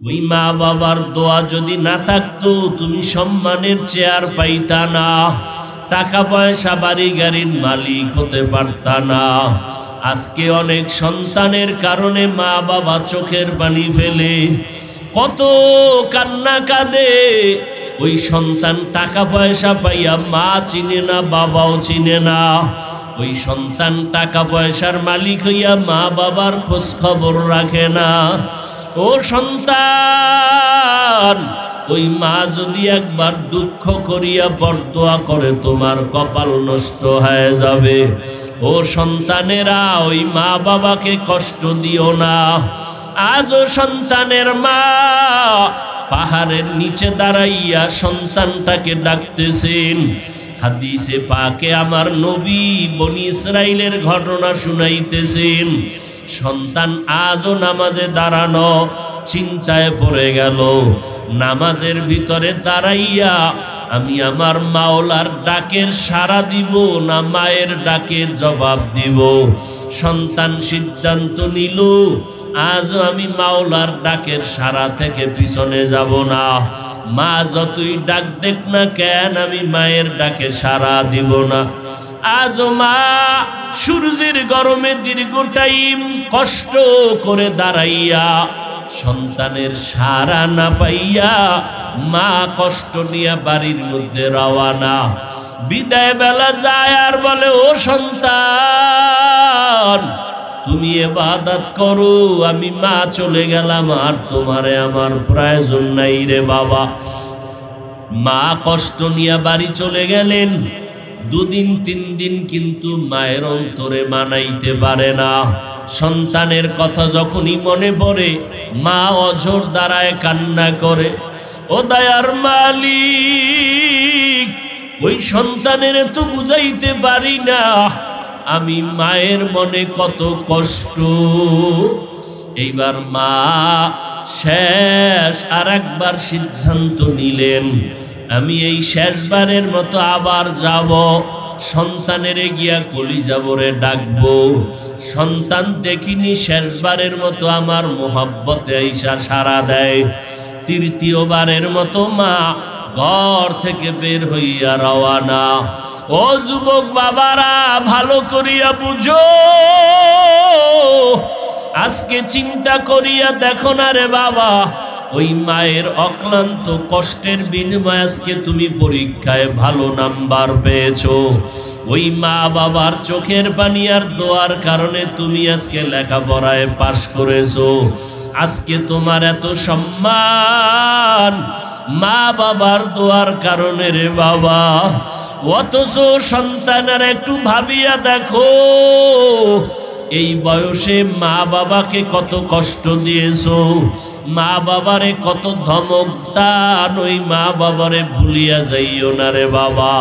ওই মা বাবার দোয়া যদি না থাকতো তুমি সম্মানের চেয়ার পাইতা না, টাকা পয়সা বাড়ি গাড়ির মালিক হতে পারতা না। আজকে অনেক সন্তানের কারণে মা বাবা চোখের পানি ফেলে কত কান্না কাঁদে। ওই সন্তান টাকা পয়সা পাইয়া মা চিনে না, বাবাও চিনে না। ওই সন্তান টাকা পয়সার মালিক হইয়া মা বাবার খোঁজ খবর রাখে না। ও সন্তান, ওই মা যদি একবার দুঃখ করিয়া বরদোয়া করে তোমার কপাল নষ্ট হয়ে যাবে। ও সন্তানেরা, ওই মা বাবাকে কষ্ট দিও না। আজও সন্তানের মা পাহাড়ের নিচে দাঁড়াইয়া সন্তানটাকে ডাকতেছেন। হাদিসে পাকে আমার নবী বনি ইসরাইলের ঘটনা শুনাইতেছেন। সন্তান আজও নামাজে দাঁড়ানো চিন্তায় পড়ে গেল। নামাজের ভিতরে দাঁড়াইয়া আমি আমার মাওলার ডাকের সাড়া দিব না মায়ের ডাকের জবাব দিব। সন্তান সিদ্ধান্ত নিল, আজও আমি মাওলার ডাকের সাড়া থেকে পিছনে যাব না। মা যতই ডাক দেখ না কেন, আমি মায়ের ডাকে সাড়া দিব না। আজও মা সূর্যের গরমে দীর্ঘ টাইম কষ্ট করে দাঁড়াইয়া সন্তানের সাড়া না পাইয়া মা কষ্ট নিয়ে বাড়ির মধ্যে রওয়ানা। বিদায় বেলা যায় আর বলে, ও সন্তান তুমি ইবাদত করো, আমি মা চলে গেলাম, আর তোমারে আমার প্রয়োজন নাই রে বাবা। মা কষ্ট নিয়ে বাড়ি চলে গেলেন। দুদিন তিন দিন কিন্তু মায়ের অন্তরে মানাইতে পারে না। সন্তানের কথা যখনই মনে পড়ে মা অঝোর দাঁড়ায় কান্না করে। ও দয়ার মালিক, ওই সন্তানের তো বুঝাইতে পারি না আমি মায়ের মনে কত কষ্ট। এইবার মা শেষ আর একবার সিদ্ধান্ত নিলেন, আমি এই শেষবারের মতো আবার যাব, সন্তানের গিয়া কলিজা ভরে ডাকবো। সন্তান দেখিনি শেষবারের মতো আমার মোহাব্বতে আইসা সাড়া দেয়। তৃতীয়বারের মতো মা ঘর থেকে বের হইয়া রওয়ানা। ও যুবক বাবারা, ভালো করিয়া বুঝো, আজকে চিন্তা করিয়া দেখো না রে বাবা, ওই মায়ের অক্লান্ত কষ্টের বিনিময়ে আজকে তুমি পরীক্ষায় ভালো নাম্বার পেয়েছো। ওই মা বাবার চোখের পানি আর দোয়ার কারণে তুমি আজকে লেখাপড়ায় পাশ করেছো। আজকে তোমার এত সম্মান মা বাবার দোয়ার কারণে রে বাবা। অথচ সন্তানেরা একটু ভাবিয়া দেখো, এই বয়সে মা বাবাকে কত কষ্ট দিয়েছো, মা বাবারে কত ধমক দান। ওই মা বাবারে ভুলিয়া যাইও না রে বাবা,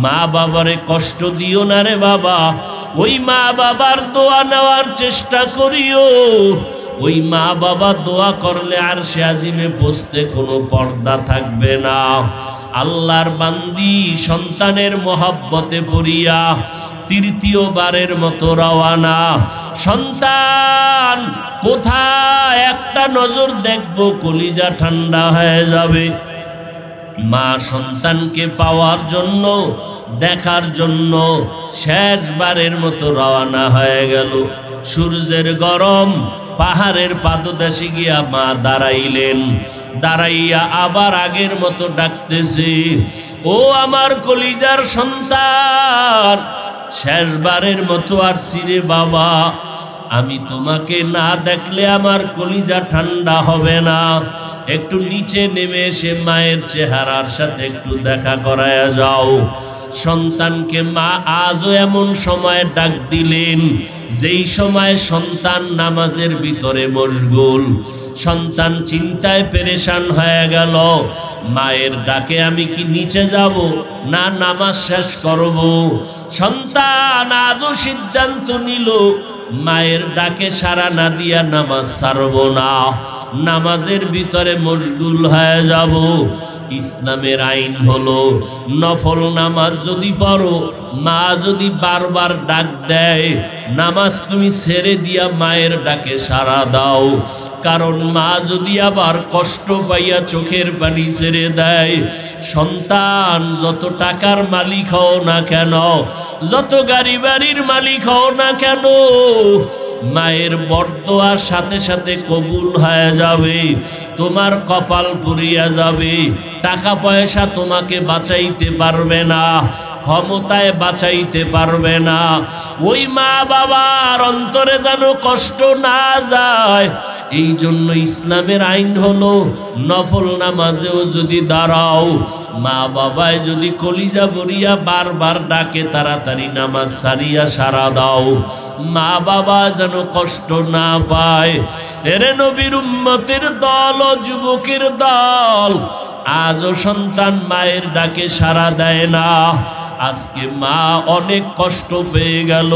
মা বাবারে কষ্ট দিও না রে বাবা। ওই মা বাবার দোয়া নেওয়ার চেষ্টা করিও। ওই মা বাবা দোয়া করলে আরশে আজিমে পৌঁছতে কোনো পর্দা থাকবে না। আল্লাহর বান্দি সন্তানের মহব্বতে পড়িয়া তৃতীয়বারের মতো রওয়ানা। সন্তান কোথায় একটা নজর দেখবো, কলিজা ঠান্ডা হয়ে যাবে। মা সন্তানকে পাওয়ার জন্য, দেখার জন্য শেষবারের মতো রওয়ানা হয়ে গেল। সূর্যের গরম, পাহাড়ের পাদদেশে গিয়া মা দাঁড়াইলেন। দাঁড়াইয়া আবার আগের মতো ডাকতেছে, ও আমার কলিজার সন্তান, শেষবারের মতো আসছি রে বাবা। আমি তোমাকে না দেখলে আমার কলিজা ঠান্ডা হবে না। একটু নিচে নেমে এসে মায়ের চেহারার সাথে একটু দেখা করায়া যাও। সন্তানকে মা আজও এমন সময় ডাক দিলেন যেই সময় সন্তান নামাজের ভিতরে মশগুল। সন্তান চিন্তায় পেরেশান হয়ে গেল, মায়ের ডাকে আমি কি নিচে যাব না নামাজ শেষ করব। সন্তান আজও সিদ্ধান্ত নিল মায়ের ডাকে সাড়া না দিয়া নামাজ ছাড়ব না, নামাজের ভিতরে মশগুল হয়ে যাব। ইসলামের আইন হলো নফল নামাজ যদি পড়ো, মা যদি বারবার ডাক দেয়, নামাজ তুমি ছেড়ে দিয়া মায়ের ডাকে সাড়া দাও। কারণ মা যদি আবার কষ্ট পাইয়া চোখের পানি ছেড়ে দেয়, সন্তান যত টাকার মালিক হও না কেন, যত গাড়ি বাড়ির মালিক হও না কেন, মায়ের বরদোয়ার সাথে সাথে কবুল হয়ে যাবে, তোমার কপাল পুড়িয়া যাবে। টাকা পয়সা তোমাকে বাঁচাইতে পারবে না, ক্ষমতায় বাঁচাইতে পারবে না। ওই মা বাবার অন্তরে যেন কষ্ট না যায়, এই জন্য ইসলামের আইন হলো নফল নামাজেও যদি দাঁড়াও, মা বাবায় যদি কলিজা ভরিয়া বারবার ডাকে, তাড়াতাড়ি নামাজ সারিয়া সারা দাও, মা বাবা যেন কষ্ট না পায়। এরে নবীর উম্মতের দল ও যুবকের দল, আজও সন্তান মায়ের ডাকে সাড়া দেয় না। আজকে মা অনেক কষ্ট পেয়ে গেল।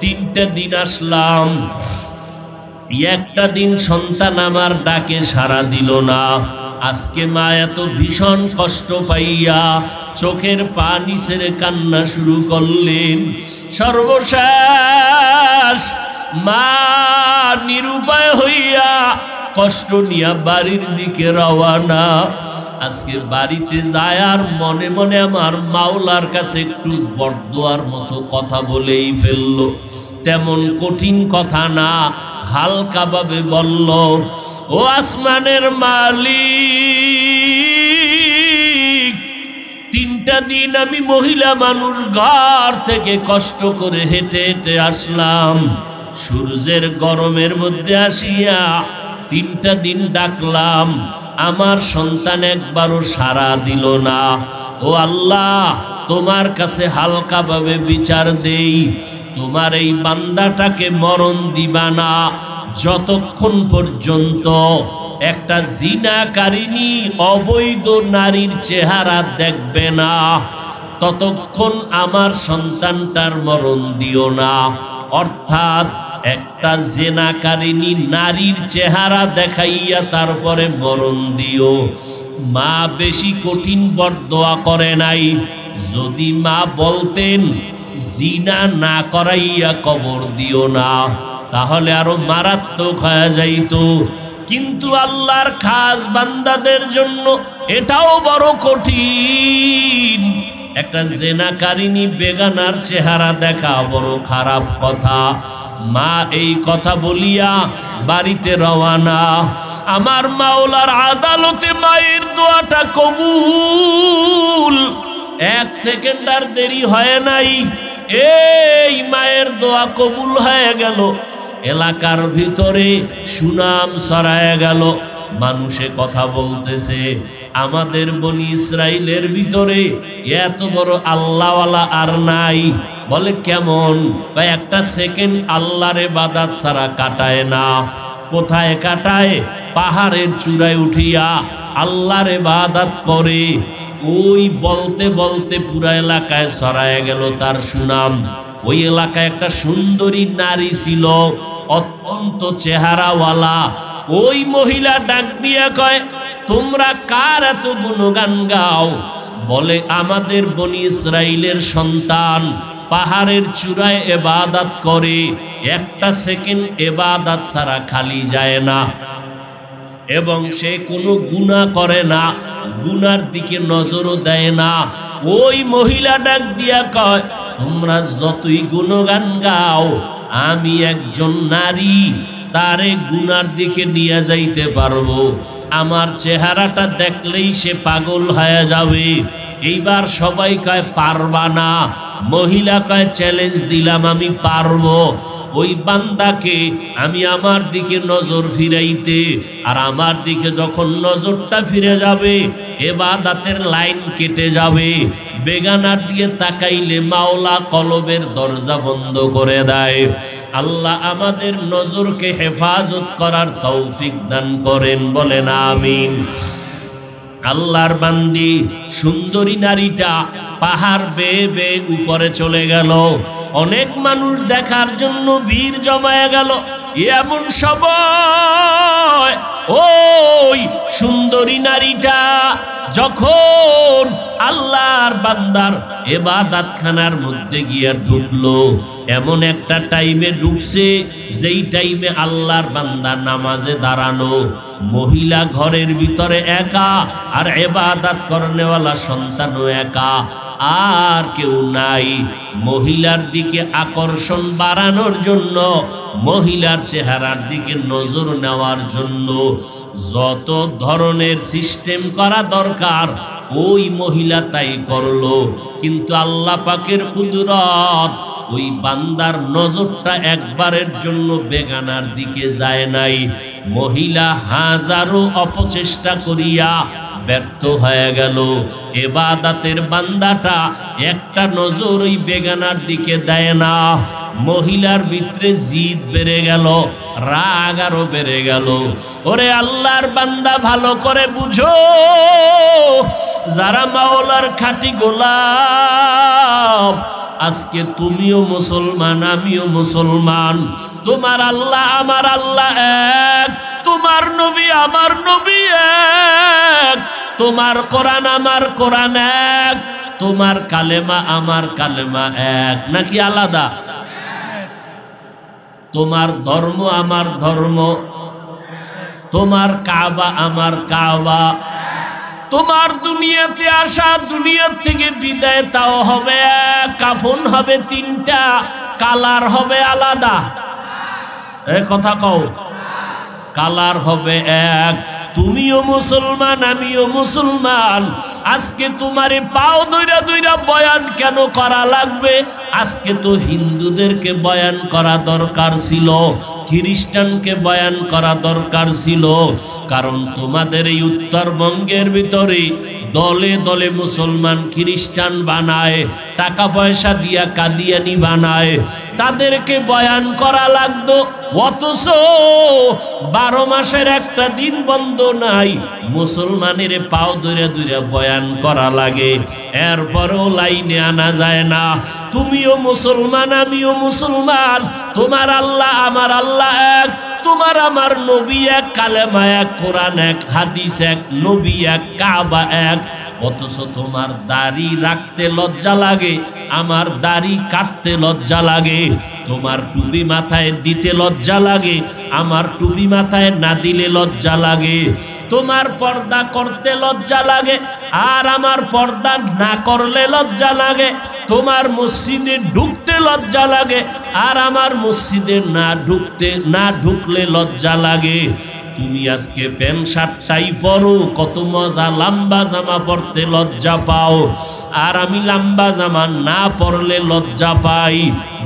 3টা দিন আসলাম, একটা দিন সন্তান আমার ডাকে সাড়া দিল না। আজকে মা এত ভীষণ কষ্ট পাইয়া চোখের পানি ছেড়ে কান্না শুরু করলেন। সর্বশেষ মা নিরুপায় হইয়া কষ্ট নিয়া বাড়ির দিকে রওয়ানা। আজকে বাড়িতে যায় আর মনে মনে আমার মাওলার কাছে একটু বরদোয়ার মতো কথা বলেই ফেলল। তেমন কঠিন কথা না, হালকা ভাবে বলল, ও আসমানের মালিক, 3টা দিন আমি মহিলা মানুষ ঘর থেকে কষ্ট করে হেঁটে হেঁটে আসলাম, সূর্যের গরমের মধ্যে আসিয়া 3টা দিন ডাকলাম, আমার সন্তান একবারও সাড়া দিল না। ও আল্লাহ, তোমার কাছে হালকা ভাবে বিচার দেই, তোমার এই বান্দাটাকে মরণ দিবা না যতক্ষণ পর্যন্ত একটা জিনাকারিনী অবৈধ নারীর চেহারা দেখবে না, ততক্ষণ আমার সন্তানটার মরণ দিও না। অর্থাৎ একটা জিনাকারিনী নারীর চেহারা দেখাইয়া তারপরে মরণ দিও। মা বেশি কঠিন বরদোয়া করে নাই। যদি মা বলতেন জিনা না করাইয়া কবর দিও না, তাহলে আরো মারাত্মক হয়ে যাইত। কিন্তু আল্লাহর খাস বান্দাদের জন্য এটাও বড় কঠিন। একটা জিনাকারিনী বেগানার চেহারা দেখা বড় খারাপ কথা। মা এই কথা বলিয়া বাড়িতে রওয়ানা। আমার মাওলার আদালতে মায়ের দোয়াটা কবুল। 1 সেকেন্ড আর দেরি হয় নাই, এই মায়ের দোয়া কবুল হয়ে গেল। এলাকার ভিতরে সুনাম ছড়ায় গেল। মানুষে কথা বলতেছে, আমাদের বনি ইসরাইলের ভিতরে এত বড় আল্লাহওয়ালা আর নাই। বলে কেমন? বা 1টা সেকেন্ড আল্লাহর ইবাদত ছাড়া কাটায় না। কোথায় কাটায়? পাহাড়ের চূড়ায় উঠিয়া আল্লাহর ইবাদত করে। ওই বলতে বলতে পুরা এলাকায় ছড়ায় গেল তার সুনাম। ওই এলাকায় একটা সুন্দরী নারী ছিল, অত্যন্ত চেহারাওয়ালা। ওই মহিলা ডাক দিয়া কয়, তোমরা কার এত গুণগান গাও? বলে আমাদের বনি ইসরাইলের সন্তান পাহাড়ের চূড়ায় ইবাদত করে, 1টা সেকেন্ড ইবাদত ছাড়া খালি যায় না, এবং সে কোনো গুনাহ করে না, গুনার দিকে নজরও দেয় না। ওই মহিলা ডাক দিয়া কয়, তোমরা যতই গুণগান গাও, আমি একজন নারী, তারে গুনার দিকে নিয়ে যাইতে পারবো। আমার চেহারাটা দেখলেই সে পাগল হয়ে যাবে। এইবার সবাই কয় পারবা না। মহিলা কয় চ্যালেঞ্জ দিলাম, আমি পারবো। ওই বান্দাকে আমি আমার দিকে নজর ফিরাইতে, আর আমার দিকে যখন নজরটা ফিরে যাবে, ইবাদতের লাইন কেটে যাবে। বেগানার দিয়ে তাকাইলে মাওলা কলবের দরজা বন্ধ করে দেয়। আল্লাহ আমাদের নজরকে হেফাজত করার তৌফিক দান করেন, বলেন আমিন। আল্লাহর বান্দি সুন্দরী নারীটা পাহাড় বেয়ে বেয়ে উপরে চলে গেল। অনেক মানুষ দেখার জন্য ভিড় জমায়ে গেল। এমন সময় ওই সুন্দরী নারীটা যখন আল্লাহর বান্দার ইবাদতখানার মধ্যে গিয়া ঢুকলো, এমন একটা টাইমে ঢুকছে যেই টাইমে আল্লাহর বান্দা নামাজে দাঁড়ানো, মহিলা ঘরের ভিতরে একা, আর ইবাদত করনেওয়ালা সন্তানও একা, আর কেউ নাই। মহিলার দিকে আকর্ষণ বাড়ানোর জন্য, মহিলার চেহারার দিকে নজর নেওয়ার জন্য যত ধরনের সিস্টেম করা দরকার ওই মহিলা তাই করলো। কিন্তু আল্লাহ পাকের কুদরত, ওই বান্দার নজরটা একবারের জন্য বেগানার দিকে যায় নাই। মহিলা হাজারো অপচেষ্টা করিয়া ব্যর্থ হয়ে গেল। ইবাদতের বান্দাটা একটা নজর ওই বেগানার দিকে দেয় না। মহিলার ভিতরে জিদ বেড়ে গেল, রাগ আরো বেড়ে গেল। ওরে আল্লাহর বান্দা, ভালো করে বুঝো, যারা মাওলার খাঁটি গোলাম, আজকে তুমিও মুসলমান, আমিও মুসলমান। তোমার আল্লাহ আমার আল্লাহ এক, তোমার নবী আমার নবী এক, তোমার কোরআন আমার কোরআন এক, তোমার কালেমা আমার কালেমা এক, নাকি আলাদা? তোমার ধর্ম আমার ধর্ম, তোমার কাবা আমার কাবা, তোমার দুনিয়াতে আসা, দুনিয়া থেকে বিদায় তাও হবে এক, কাফন হবে তিনটা, কালার হবে আলাদা। এ কথা কও, কালার হবে এক। তুমিও মুসলমান, আমিও মুসলমান। আজকে তোমারে পাও দইরা দইরা বয়ান কেন করা লাগবে? আজকে তো হিন্দুদেরকে বয়ান করা দরকার ছিল, খ্রিস্টানকে বয়ান করা দরকার ছিল। কারণ তোমাদের এই উত্তরবঙ্গের ভিতরে দলে দলে মুসলমান খ্রিস্টান বানায়, টাকা পয়সা দিয়া কাদিয়ানি বানায়, তাদেরকে বয়ান করা লাগতো। অথচ 12 মাসের একটা দিন বন্ধ নাই, মুসলমানের পাও দইরা দইরা বয়ান করা লাগে, এরপরও লাইনে আনা যায় না। তুমিও মুসলমান, আমিও মুসলমান, তোমার আল্লাহ আমার আল্লাহ এক, তোমার আমার নবী এক, কালেমা এক, কোরআন এক, হাদিস এক, নবী এক, কাবা এক। অথচ তোমার দাড়ি রাখতে লজ্জা লাগে, আমার দাড়ি কাটতে লজ্জা লাগে। তোমার টুপি মাথায় দিতে লজ্জা লাগে, আমার টুপি মাথায় না দিলে লজ্জা লাগে। তোমার পর্দা করতে লজ্জা লাগে, আর আমার পর্দা না করলে লজ্জা লাগে। তোমার মসজিদে ঢুকতে লজ্জা লাগে, আর আমার মসজিদে না ঢুকলে লজ্জা লাগে। তুমি আজকে প্যান্ট শার্টটাই পরো, কত মজা, লম্বা জামা পরতে লজ্জা পাও, আর আমি লম্বা জামা না পরলে লজ্জা পাই।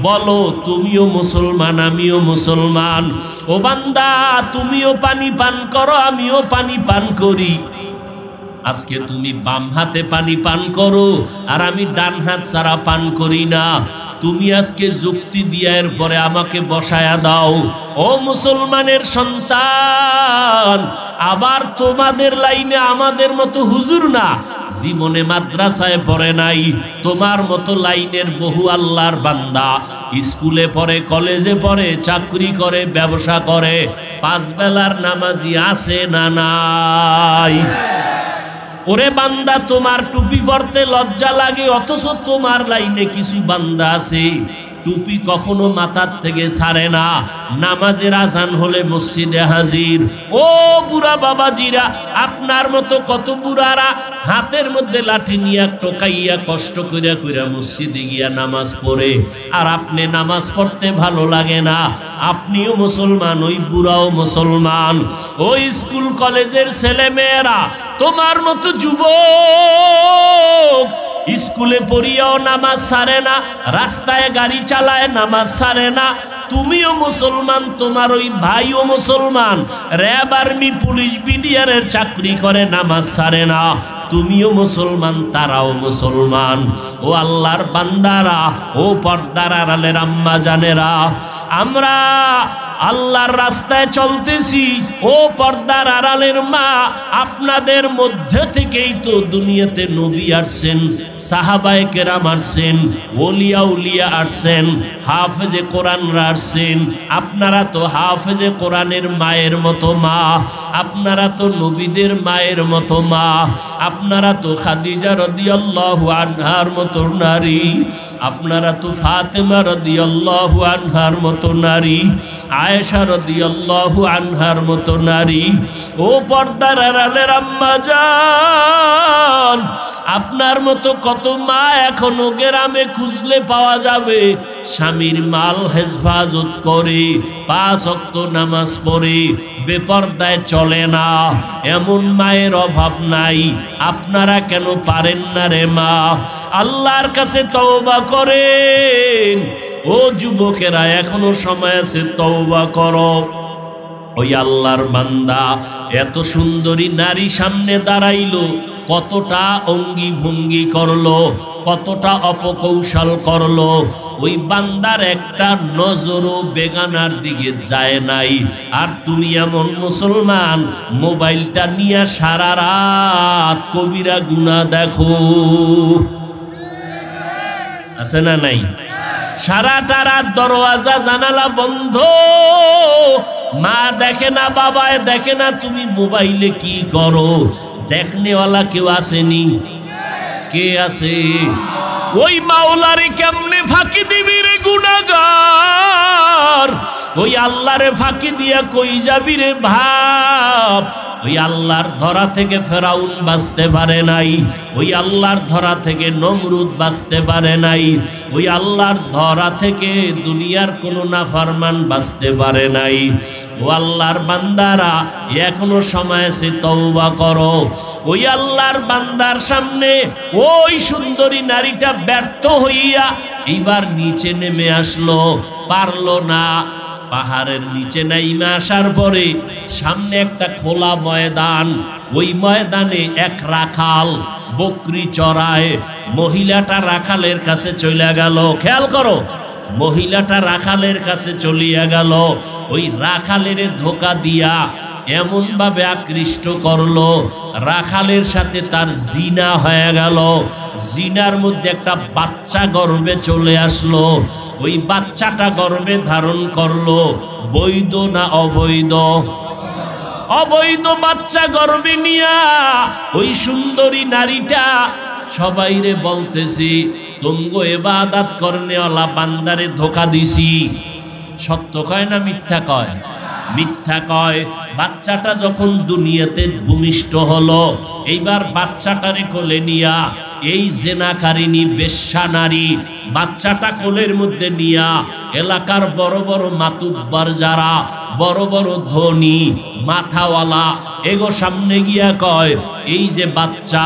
বলো, তুমিও মুসলমান, আমিও মুসলমান। ও বান্দা, তুমিও পানি পান করো, আমিও পানি পান করি। আজকে তুমি বাম হাতে পানি পান করো, আর আমি ডান হাত ছাড়া পান করি না। তুমি আজকে যুক্তি দিয়ে এরপরে আমাকে বসায়া দাও। ও মুসলমানের সন্তান, আবার তোমাদের লাইনে আমাদের মতো হুজুর না, জীবনে মাদ্রাসায় পড়ে নাই, তোমার মতো লাইনের বহু আল্লাহর বান্দা স্কুলে পড়ে, কলেজে পড়ে, চাকরি করে, ব্যবসা করে, 5 বেলার নামাজি আছে না নাই? ওরে বান্দা, তোমার টুপি পরতে লজ্জা লাগে, অথচ তোমার লাইনে কিছু বান্দা আছে টুপি কখনো মাথার থেকে ছাড়ে না, নামাজের আজান হলে মসজিদে হাজির। ও বুড়া বাবাজিরা, আপনার মতো কত বুড়ারা হাতের মধ্যে লাঠি নিয়ে টোকাইয়া কষ্ট কইরা কইরা মসজিদে গিয়া নামাজ পড়ে, আর আপনি নামাজ পড়তে ভালো লাগে না। আপনিও মুসলমান, ওই বুড়াও মুসলমান। ওই স্কুল কলেজের ছেলে মেয়েরা তোমার মতো যুবক স্কুলে পড়িয়াও নামাজ ছাড়ে না, রাস্তায় গাড়ি চালায় নামাজ ছাড়ে না। তুমিও মুসলমান, তোমার ওই ভাইও মুসলমান, র্যাব, আর্মি, পুলিশ, বিডিআরের চাকরি করে, নামাজ ছাড়ে না। তুমিও মুসলমান, তারাও মুসলমান। ও আল্লাহর বান্দারা, ও পর্দার আড়ালের আম্মা জানেরা, আমরা আল্লাহর রাস্তায় চলতেছি। ও পর্দার আড়ালের মা, আপনাদের মধ্যে থেকেই তো দুনিয়াতে নবী আসছেন, সাহাবায়ে কেরাম আসছেন, ওলিয়া উলিয়া আসছেন, হাফেজে কোরআনরা আসছেন। আপনারা তো হাফেজে কোরআনের মায়ের মতো মা, আপনারা তো নবীদের মায়ের মতো মা, আপনারা তো খাদিজা রাদিয়াল্লাহু আনহার মতো নারী, আপনারা তো ফাতেমা রাদিয়াল্লাহু আনহার মতো নারী, আয়েশা রাদিয়াল্লাহু আনহার মতো নারী। ও পর্দার আড়ালের আম্মা জান, আপনার মতো কত মা এখনো গ্রামে খুঁজলে পাওয়া যাবে, স্বামীর মাল হেফাজত করে 5 ওয়াক্ত নামাজ পড়ে বেপরদায় চলে না, এমন মায়ের অভাব নাই। আপনারা কেন পারেন না রে মা? আল্লাহর কাছে তওবা করেন। ও যুবকেরা, এখনো সময় আছে, তওবা করো। ওই আল্লাহর বান্দা এত সুন্দরী নারী সামনে দাঁড়াইলো, কতটা অঙ্গি ভঙ্গি করলো, কতটা অপকৌশল করলো। ওই বান্দার একটা নজরও বেগানার দিকে যায় নাই। আর তুমি এমন মুসলমান, মোবাইলটা নিয়ে সারা রাত কবিরা গুনাহ দেখো, আছে না নাই? সারাটা রাত দরওয়াজা জানালা বন্ধ, মা দেখে না, বাবায় দেখে না, তুমি মোবাইলে কি করো? দেখনেওয়ালা কেউ আসেনি? কে আছে? ওই মাওলারে কেমনে ফাঁকি দিবি রে গুনাহগার? ওই আল্লাহরে ফাঁকি দিয়া কই যাবি রে ভাব? ওই আল্লাহর ধরা থেকে ফেরাউন বাঁচতে পারে নাই, ওই আল্লাহর ধরা থেকে নমরুদ বাঁচতে পারে নাই, ওই আল্লাহর ধরা থেকে দুনিয়ার কোনো নাফরমান বাঁচতে পারে নাই। ও আল্লাহর বান্দারা, এখনো সময় আছে, তওবা করো। ওই আল্লাহর বান্দার সামনে ওই সুন্দরী নারীটা ব্যর্থ হইয়া এইবার নিচে নেমে আসলো, পারলো না। পাহাড়ের নিচে নাইমে আসার পরে সামনে একটা খোলা ময়দান, ওই ময়দানে এক রাখাল বকরি চড়ায়। মহিলাটা রাখালের কাছে চলে গেল, খেয়াল করো, মহিলাটা রাখালের কাছে চলিয়া গেল। ওই রাখালের ধোকা দিয়া এমন ভাবে আকৃষ্ট করলো, রাখালের সাথে তার জিনা হয়ে গেল। জিনার মধ্যে একটা বাচ্চা গর্ভে চলে আসলো। ওই বাচ্চাটা গর্ভে ধারণ করলো। বৈধ না অবৈধ? অবৈধ বাচ্চা গর্ভে নিয়া ওই সুন্দরী নারীটা সবাইরে বলতেছি, তুমগো ইবাদত করনেওয়ালা বান্দারে ধোকা দিছি। সত্য কয় না মিথ্যা কয়? মিথ্যা কয়। বাচ্চাটা যখন দুনিয়াতে ভূমিষ্ঠ হলো, এইবার বাচ্চাটারে কোলে নিয়া এই জেনাকারিনী বেশ্যা নারী বাচ্চাটা কোলের মধ্যে নিয়া এলাকার বড় বড় মাতুব্বার যারা বড় বড় ধনী মাথাওয়ালা এগো সামনে গিয়া কয়, এই যে বাচ্চা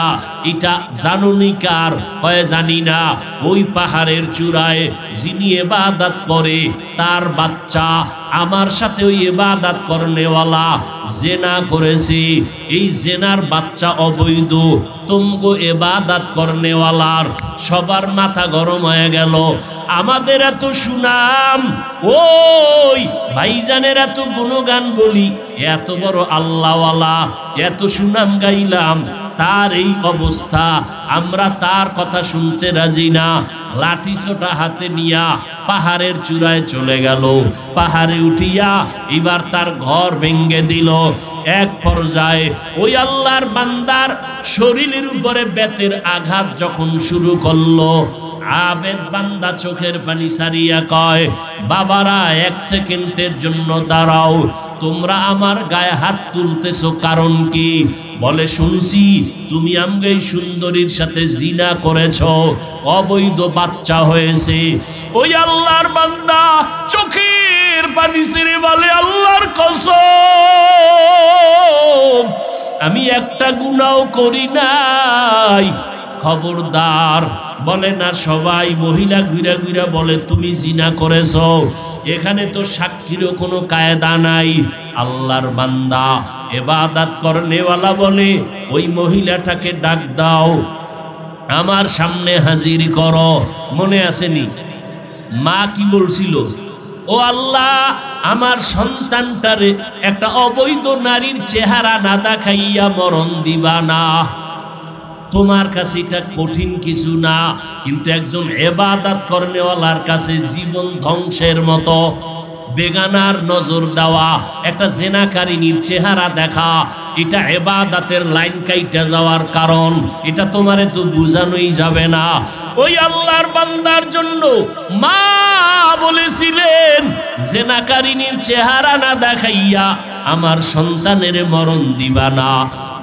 এটা জানুনি কার? কয় জানি না। ওই পাহাড়ের চূড়ায় যিনি ইবাদত করে তার বাচ্চা, আমার সাথে ওই ইবাদত করনেওয়ালা জেনা করেছে, এই জেনার বাচ্চা অবৈধ। তুমগো ইবাদত করনেওয়ালার সবার মাথা গরম হয়ে গেল। আমাদের এত সুনাম, ওই ভাইজানের এত গুণগান বলি, এত বড় আল্লাহওয়ালা, এত সুনাম গাইলাম, তার এই অবস্থা, আমরা তার কথা শুনতে রাজি না। লাঠি ছোটা হাতে নিয়া পাহাড়ের চূড়ায় চলে গেল। পাহাড়ে উঠিয়া এবার তার ঘর ভেঙ্গে দিল। এক পর্যায়ে ওই আল্লাহর বান্দার শরীরের উপরে বেতের আঘাত যখন শুরু করলো, আবেদ বান্দা চোখের পানি সারিয়া কয়, বাবারা 1 সেকেন্ডের জন্য দাঁড়াও, তোমরা আমার গায়ে হাত তুলতেছো কারণ কি? বলে, শুনছি তুমি আমগো এই সুন্দরীর সাথে জিনা করেছো, অবৈধ বাচ্চা হয়েছে। ওই আল্লাহর বান্দা চোখের পানি ছেড়ে বলে, আল্লাহর কসম আমি একটা গুনাহ করি নাই। খবরদার বলে না সবাই, মহিলা ঘুরা ঘুরা বলে তুমি জিনা করেছো। এখানে তো সাক্ষীরও কোনো কায়দা নাই। আল্লাহর বান্দা ইবাদত করনেওয়ালা বলে, ওই মহিলাটাকে ডাক দাও, আমার সামনে হাজির করো। মনে আসেনি মা কি বলছিল? ও আল্লাহ, আমার সন্তানটারে একটা অবৈধ নারীর চেহারা না দেখাইয়া মরণ দিবা না। তোমার কাছে এটা কঠিন কিছু না, কিন্তু একজন ইবাদত করনেওয়ালার কাছে জীবন ধ্বংসের মতো। বেগানার নজর দেওয়া, একটা জেনাকারিনীর চেহারা দেখা, এটা ইবাদতের লাইন কাইটা যাওয়ার কারণ। এটা তোমারে তো বুঝানোই যাবে না। ওই আল্লাহর বান্দার জন্য মা বলেছিলেন, জেনাকারিনীর চেহারা না দেখাইয়া আমার সন্তানের মরণ দিবা না।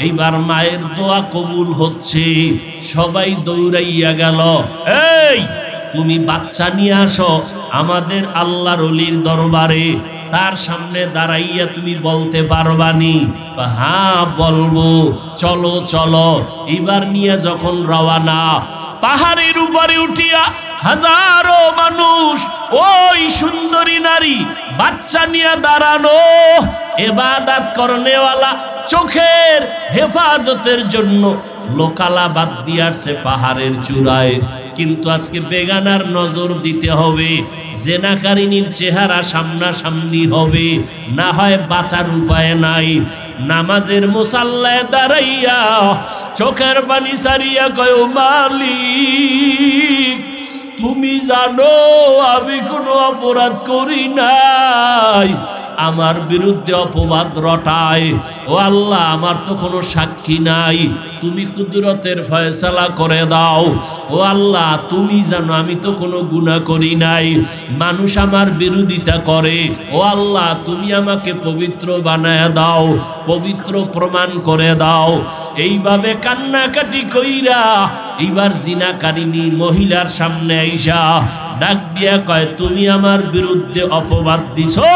এইবার মায়ের দোয়া কবুল হচ্ছে, সবাই দৌড়াইয়া গেল। এই তুমি বাচ্চা নিয়ে আসো আমাদের আল্লাহর ওলির দরবারে। তার সামনে দাঁড়াইয়া তুমি বলতে পারবানি? হ্যাঁ বলবো। চলো চলো। এবার নিয়ে যখন রওয়ানা, পাহাড়ের উপরে উঠিয়া হাজারো মানুষ, ওই সুন্দরী নারী বাচ্চা নিয়ে দাঁড়ানো, ইবাদত করনেওয়ালা চোখের হেফাজতের জন্য লোকালা বাদ দিয়ে আসছে পাহাড়ের চূড়ায়। কিন্তু আজকে বেগানার নজর দিতে হবে, জেনাকারিনীর চেহারা সামনাসামনি হবে, না হয় বাঁচার উপায় নাই। নামাজের মুসাল্লায় দাঁড়াইয়া চোখের পানি সারিয়া কয়, মালিক তুমি জানো আমি কোনো অপরাধ করি নাই, আমার বিরুদ্ধে অপবাদ রটায়। ও আল্লাহ, আমার তো কোনো সাক্ষী নাই, তুমি কুদরতের ফয়সালা করে দাও। ও আল্লাহ, তুমি জানো আমি তো কোনো গুনাহ করি নাই, মানুষ আমার বিরোধিতা করে। ও আল্লাহ, তুমি আমাকে পবিত্র বানায় দাও, পবিত্র প্রমাণ করে দাও। এইভাবে কান্নাকাটি কইরা এইবার জিনাকারিনী মহিলার সামনে আইসা ডাক দিয়া কয়, তুমি আমার বিরুদ্ধে অপবাদ দিছো?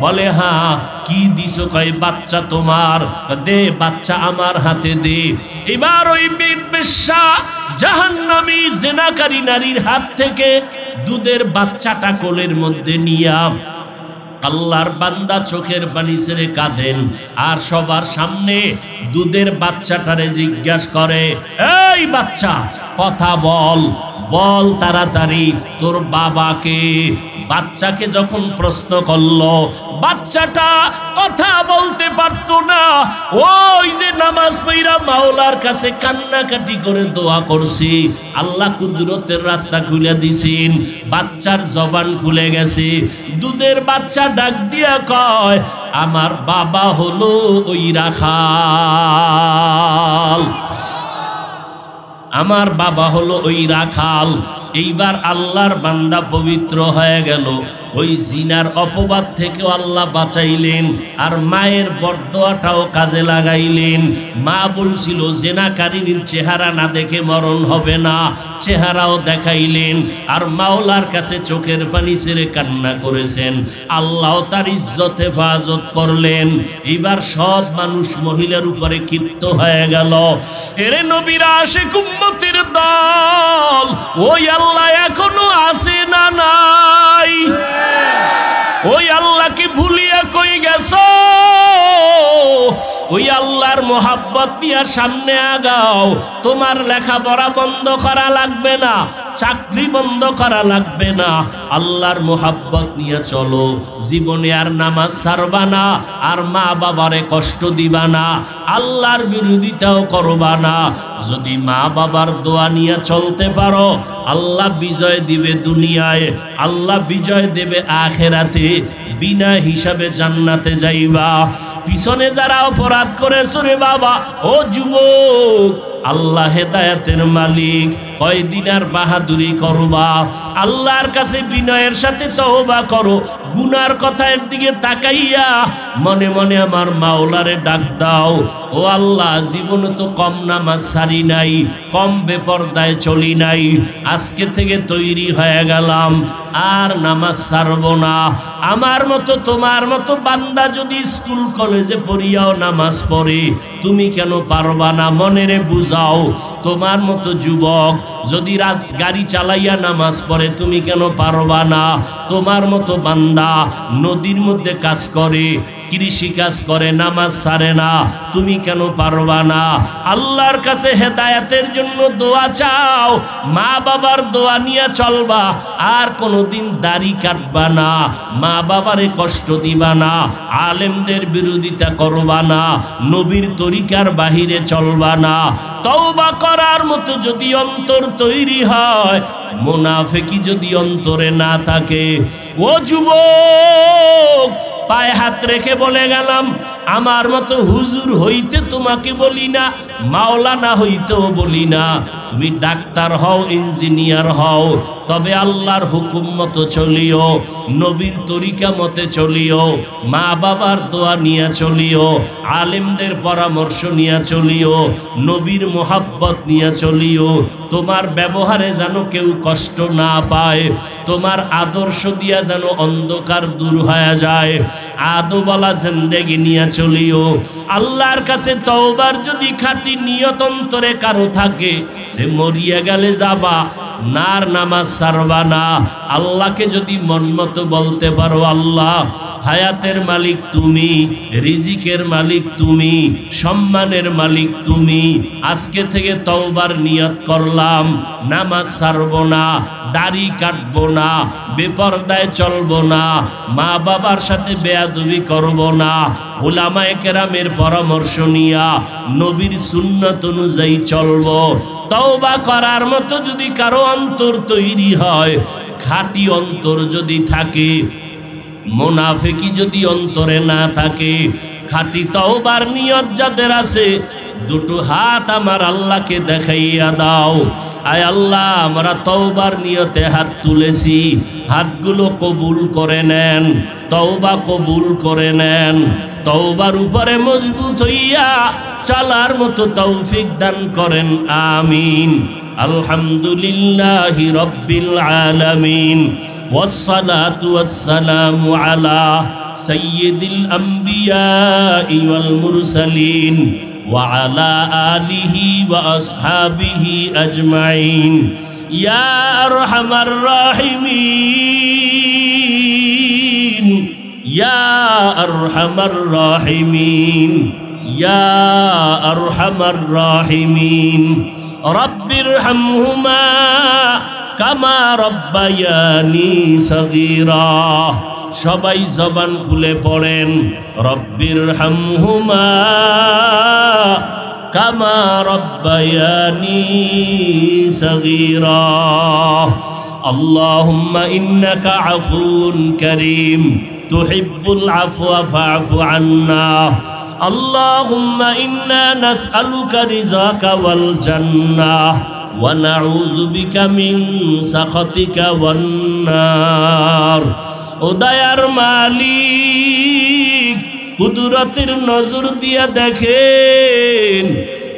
বলে হ্যাঁ। কি দিছো? কয় বাচ্চা তোমার, দে বাচ্চা আমার হাতে দে। এবার ওই বেশ্যা জাহান্নামী জেনাকারী নারীর হাত থেকে দুধের বাচ্চাটা কোলের মধ্যে নিয়া আল্লাহর বান্দা চোখের পানি ছেড়ে কাঁদেন, আর সবার সামনে দুধের বাচ্চাটারে জিজ্ঞাসা করে, এই বাচ্চা কথা বল, বল তাড়াতাড়ি তোর বাবাকে। বাচ্চাকে যখন প্রশ্ন করলো, বাচ্চাটা কথা বলতে পারতো না। ওই যে নামাজ পড়া মাওলার কাছে কান্নাকাটি করে দোয়া করছি, আল্লাহ কুদরতের রাস্তা খুলে দিছেন, বাচ্চার জবান খুলে গেছে। দুধের বাচ্চা ডাক দিয়া কয়, আমার বাবা হলো ওই রাখাল, আমার বাবা হলো ওই রাখাল। এইবার আল্লাহর বান্দা পবিত্র হয়ে গেল, ওই জিনার অপবাদ থেকেও আল্লাহ বাঁচাইলেন, আর মায়ের বরদোয়াটাও কাজে লাগাইলেন। মা বলছিল জেনাকারিনীর চেহারা না দেখে মরণ হবে না, চেহারাও দেখাইলেন, আর মাওলার কাছে চোখের পানি ছেড়ে কান্না করেছেন। আল্লাহ তার ইজ্জত হেফাজত করলেন। এবার সব মানুষ মহিলার উপরে ক্ষিপ্ত হয়ে গেল। এরে নবীরা আশিক উম্মতের দল, ওই আল্লাহ এখনো আছে না নাই? ওই আল্লাহকে ভুলিয়া কই গেছো? ওই আল্লাহর মোহাব্বত নিয়ে সামনে আগাও। তোমার লেখাপড়া বন্ধ করা লাগবে না, চাকরি বন্ধ করা লাগবে না, আল্লাহর মোহাব্বত নিয়ে চলো। জীবনে আর নামাজ ছাড়বা না, আর মা বাবারে কষ্ট দিবা না, আল্লাহর বিরোধিতাও করবা না। যদি মা বাবার দোয়া নিয়ে চলতে পারো, আল্লাহ বিজয় দিবে দুনিয়ায়, আল্লাহ বিজয় দেবে আখেরাতে। বিনা হিসাবে জান্নাতে যাইবা। পিছনে যারা অপরাধ করেছো রে বাবা, ও যুবক, আল্লাহ হেদায়েতের মালিক, কয়দিন আর বাহাদুরি করবা? আল্লাহর কাছে বিনয়ের সাথে তওবা করো। গুনার কথার দিকে তাকাইয়া মনে মনে আমার মাওলারে ডাক দাও, ও আল্লাহ, জীবনে তো কম নামাজ ছাড়ি নাই, কম বেপরদায় চলি নাই, আজকে থেকে তৈরি হয়ে গেলাম, আর নামাজ ছাড়ব না। আমার মতো তোমার মতো বান্দা যদি স্কুল কলেজে পড়িয়াও নামাজ পড়ে, তুমি কেন পারবা না? মনেরে বুঝাও। তোমার মতো যুবক যদি গাড়ি চালাইয়া নামাজ পড়ে, তুমি কেন পারবা না? তোমার মতো বান্দা নদীর মধ্যে কাজ করে, কৃষি কাজ করে, নামাজ ছাড়ে না, তুমি কেন পারবা না? আল্লাহর কাছে হেদায়েতের জন্য দোয়া চাও, মা বাবার দোয়া নিয়ে চলবা, আর কোনোদিন দাড়ি কাটবা না, মা বাবারে কষ্ট দিবা না, আলেমদের বিরোধিতা করবা না, নবীর তরিকার বাহিরে চলবা না। তওবা করার মতো যদি অন্তর তৈরি হয়, মুনাফিকি যদি অন্তরে না থাকে, ও যুবক পায়ে হাত রেখে বলে গেলাম, আমার মতো হুজুর হইতে তোমাকে বলি না, মাওলানা হইতেও বলি না, তুমি ডাক্তার হও, ইঞ্জিনিয়ার হও, তবে আল্লাহর হুকুম মতো চলিও, নবীর তরিকা মতে চলিও, মা বাবার দোয়া নিয়ে চলিও, আলেমদের পরামর্শ নিয়ে চলিও, নবীর মোহাব্বত নিয়ে চলিও। তোমার ব্যবহারে যেন কেউ কষ্ট না পায়, তোমার আদর্শ দিয়া যেন অন্ধকার দূর হয়ে যায়, আদবওয়ালা জিন্দেগি নিয়ে চলিও। আল্লাহর কাছে তওবার যদি খাঁটি নিয়ত অন্তরে কারো থাকে, যে মরিয়া গেলে যাবা, নার নামাজ ছাড়বা না, আল্লাহকে যদি মন মতো বলতে পারো, আল্লাহ হায়াতের মালিক তুমি, রিজিকের মালিক তুমি, সম্মানের মালিক তুমি, আজকে থেকে তওবার নিয়ত করলাম, নামাজ ছাড়বো না, দাড়ি কাটবো না, বেপরদায় চলবো না, মা বাবার সাথে বেয়াদবি করবো না, উলামায়ে কেরামের পরামর্শ নিয়া নবীর সুন্নাত অনুযায়ী চলবো। তওবা করার মতো যদি কারো অন্তর তৈরি হয়, খাঁটি অন্তর যদি থাকে, মুনাফিকি যদি অন্তরে না থাকে, খাঁটি তওবার নিয়ত যাদের আছে, দুটো হাত আমার আল্লাহকে দেখাইয়া দাও। আয় আল্লাহ, আমরা তওবার নিয়তে হাত তুলেছি, হাতগুলো কবুল করে নেন, তওবা কবুল করে নেন, তওবার উপরে মজবুত হইয়া চলার মতো তৌফিক দান করেন, আমিন। আলহামদুলিল্লাহি রাব্বিল আলামিন, ওয়াসসালাতু ওয়াসসালামু আলা সাইয়্যিদিল আমবিয়াই ওয়াল মুরসালিন ওয়া আলা আলিহি ওয়া আসহাবিহি আজমাইন। ইয়া আরহামার রাহিমিন, ইয়া আরহামার রাহিমিন, ইয়া আরহামার রাহিমিন। রব্বিরহামহুমা কামা রব্বায়ানি সগীরা। সবাই জবান খুলে পড়েন, রব্বিরহামহুমা কামা রব্বায়ানি সগীরা। আল্লাহুম্মা ইন্নাকা আফুউন কারীম তুহিব্বুল আফওয়া ফা'ফু আন্না। আল্লাহুম্মা ইন্না নাসআলুকা রিযাকা ওয়াল জান্নাহ ওয়া নাউযু বিকা মিন সাখাতিকা ওয়ান নার। ও দয়ার মালিক, কুদরতের নজর দিয়া দেখেন,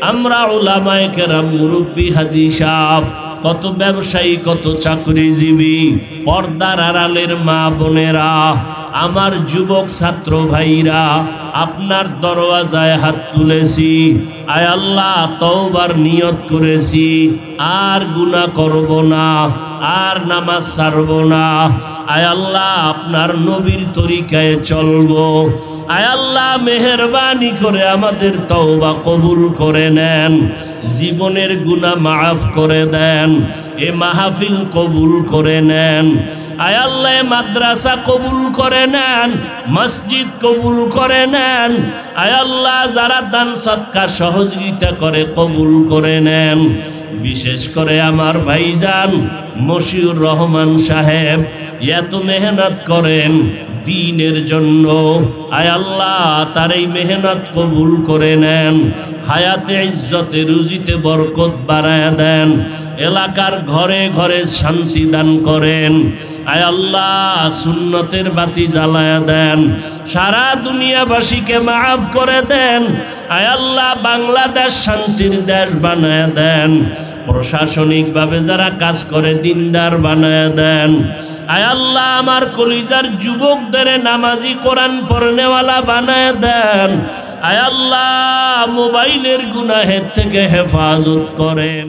আমরা উলামায়ে কেরাম, মুরব্বী, হাজী সাহেব, কত ব্যবসায়ী, কত চাকরিজীবী, পর্দার আড়ালের মা বোনেরা, আমার যুবক ছাত্র ভাইরা, আপনার দরওয়াজায় হাত তুলেছি। আয় আল্লাহ, তওবার নিয়ত করেছি, আর গুনাহ করব না, আর নামাজ ছাড়ব না। আয় আল্লাহ, আপনার নবীর তরিকায় চলবো। আয় আল্লাহ, মেহেরবানি করে আমাদের তওবা কবুল করে নেন, জীবনের গুনাহ মাফ করে দেন, এ মাহফিল কবুল করে নেন। আয় আল্লাহ, মাদ্রাসা কবুল করে নেন, মসজিদ কবুল করে নেন। আয় আল্লাহ, যারা দান সদকা সহযোগিতা করে কবুল করে নেন। বিশেষ করে আমার ভাইজান মশিউর রহমান সাহেব এত মেহনত করেন দ্বীনের জন্য। আয় আল্লাহ, তার এই মেহনত কবুল করে নেন, হায়াতে ইজ্জতে রুজিতে বরকত বাড়ায়া দেন, এলাকার ঘরে ঘরে শান্তি দান করেন। আয় আল্লাহ, সুন্নতের বাতি জ্বালায়া দেন, সারা দুনিয়াবাসীকে মাফ করে দেন। আয় আল্লাহ, বাংলাদেশ শান্তির দেশ বানায়া দেন, প্রশাসনিকভাবে যারা কাজ করে দিনদার বানায়া দেন। আয় আল্লাহ, আমার কলিজার যুবকদের নামাজি, কোরআন পড়নেওয়ালা বানায়া দেন। আয় আল্লাহ, মোবাইলের গুনাহের থেকে হেফাজত করেন।